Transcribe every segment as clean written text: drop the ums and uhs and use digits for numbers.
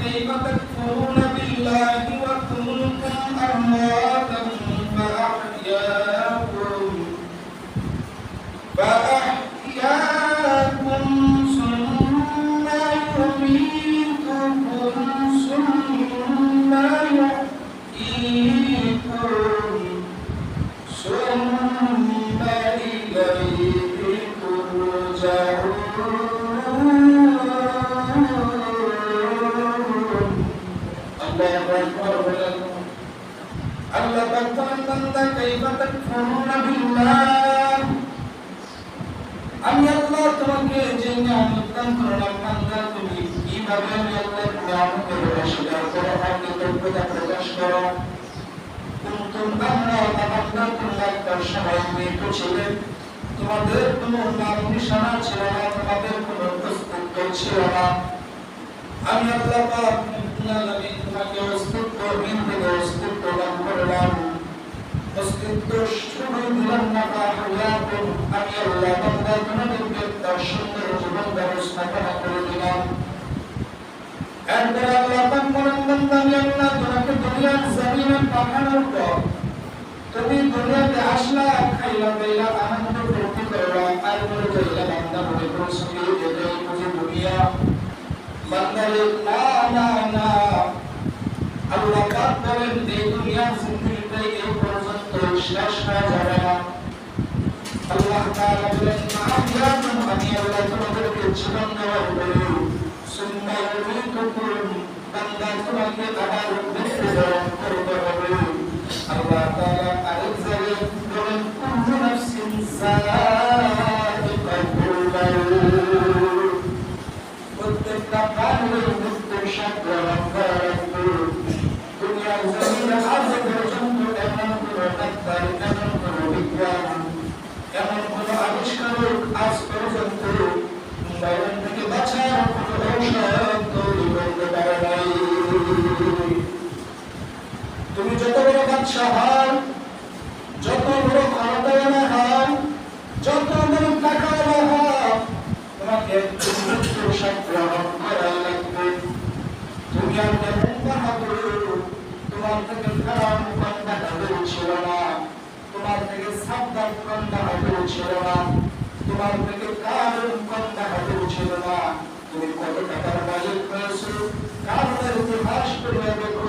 كيف تكفرون بالله وكنتم أمواتا فأحياكم ثم يميتكم ثم يحييكم ثم إليه ترجعون الله أكبر আল্লাহ বলেন বান্দা কাইফা তাকফুরুনা বিল্লাহ আমি আল্লাহ তোমাকে যে নিয়ামত দান করলাম বান্দা তুমি কিভাবে আমি আল্লাহর নিয়ামতের অস্বীকার করো অকৃতজ্ঞতা প্রকাশ করো কুনতুম বান্দা তোমরা একটা সময় মৃত ছিলে তোমাদের কোনো নাম নিশানা ছিল না তোমাদের কোনো অস্তিত্ব ছিল না আমি আল্লাহ পাক আমি তোমাকে অস্তিত্বহীন থেকে অস্তিত্ব দান করলাম অস্তিত্ব শুরু দিলাম না হায়াতুন আমি আল্লাহ বান্দা তোমাদেরকে একটা সুন্দর জীবন ব্যবস্থাপনা করে দিলাম এরপর আল্লাহ পাক বলেন বান্দা আমি আল্লাহ তোমাকে দুনিয়ার জমিনে পাঠানোর পর তুমি দুনিয়াতে আসলা খাইলা পাইলা আনন্দ করতে করলা আর বলে যাইলা বান্দা মনে করছো এটাই বুঝি দুনিয়া বান্দারে না আল্লাহ পাক বলেন এই দুনিয়ার জিন্দেগিতে এই পর্যন্ত শেষ হয়ে যাবে না আল্লাহ তাআলা বলেন মা'আয়াতুন আমি আল্লাহ তোমাদেরকে জীবন দেওয়ার পরে সুন্নাহ ইউমিতুকুম বান্দা তোমাকে আবার মৃত্যুবরণ করতে হবে আল্লাহ তাআলা আরেক জায়গায় বলেন কুল্লু নাফসিন যায়িকাতুল মাউত প্রত্যেকটা প্রাণীর মৃত্যুর স্বাদ গ্রহণ করা লাগবে দুনিয়ার জমিনে আজ পর্যন্ত এমন কোনো ডাক্তার এমন কোনো বিজ্ঞান এমন কোনো আবিষ্কারক আজ পর্যন্ত মরণ থেকে বাঁচার কোনো ঔষধ তৈরি করতে পারে নাই তুমি যত বড় বাদশাহ হও যত বড় ক্ষমতাবান হও যত বড় টাকাওয়ালা হও তোমাকে মৃত্যুর স্বাদ গ্রহণ করা লাগবে তুমি আর কেমন বাহাদুর তোমার থেকে খারাপ কন্যা হাতের ছিল না তোমার থেকে সাবধান কন্যা হাতের ছিল না তোমার থেকে কারণ কন্যা হাতের ছিল না তুমি কত টাকার মালিক হয়েছো কারণের ইতিহাস করিয়া দেখো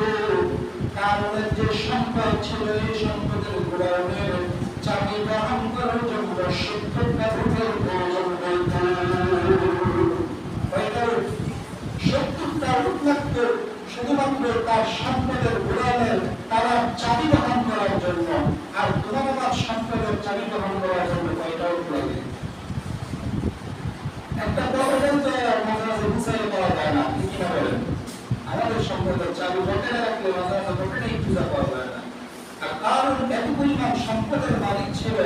কারণের যে সম্পদ ছিল এই সম্পদের গোড়ানের চাবি গ্রহণ করার জন্য 70টা রূপের প্রয়োজন হইত 70টা রূপ লাগতো শুধুমাত্র তার সম্পদের গোড়ানের তারা চাবি গ্রহণ করার জন্য আর তোমার আমার সম্পদের চাবি গ্রহণ করার জন্য কয়টা রূপ লাগে একটা প্রয়োজন তো মাঝে মাঝে বুঝাই পাওয়া যায় না কি না বলেন আমাদের সম্পদের চাবি পকেটে রাখলে মাঝে মাঝে পকেটেই পূজা পাওয়া যায় না আর কারণ এত পরিমাণ সম্পদের মালিক ছিল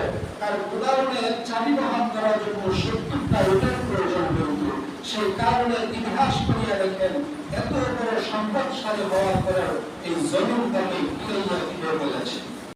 তার উদাহরণে চাবি বহন করার জন্য 70টা রূপের প্রয়োজন হতো সেই কারণে ইতিহাস করিয়া দেখেন এত বড় সম্পদশালী হওয়ার পরেও এই জমিন তাকে ফিরাইয়া দিতে বলেছে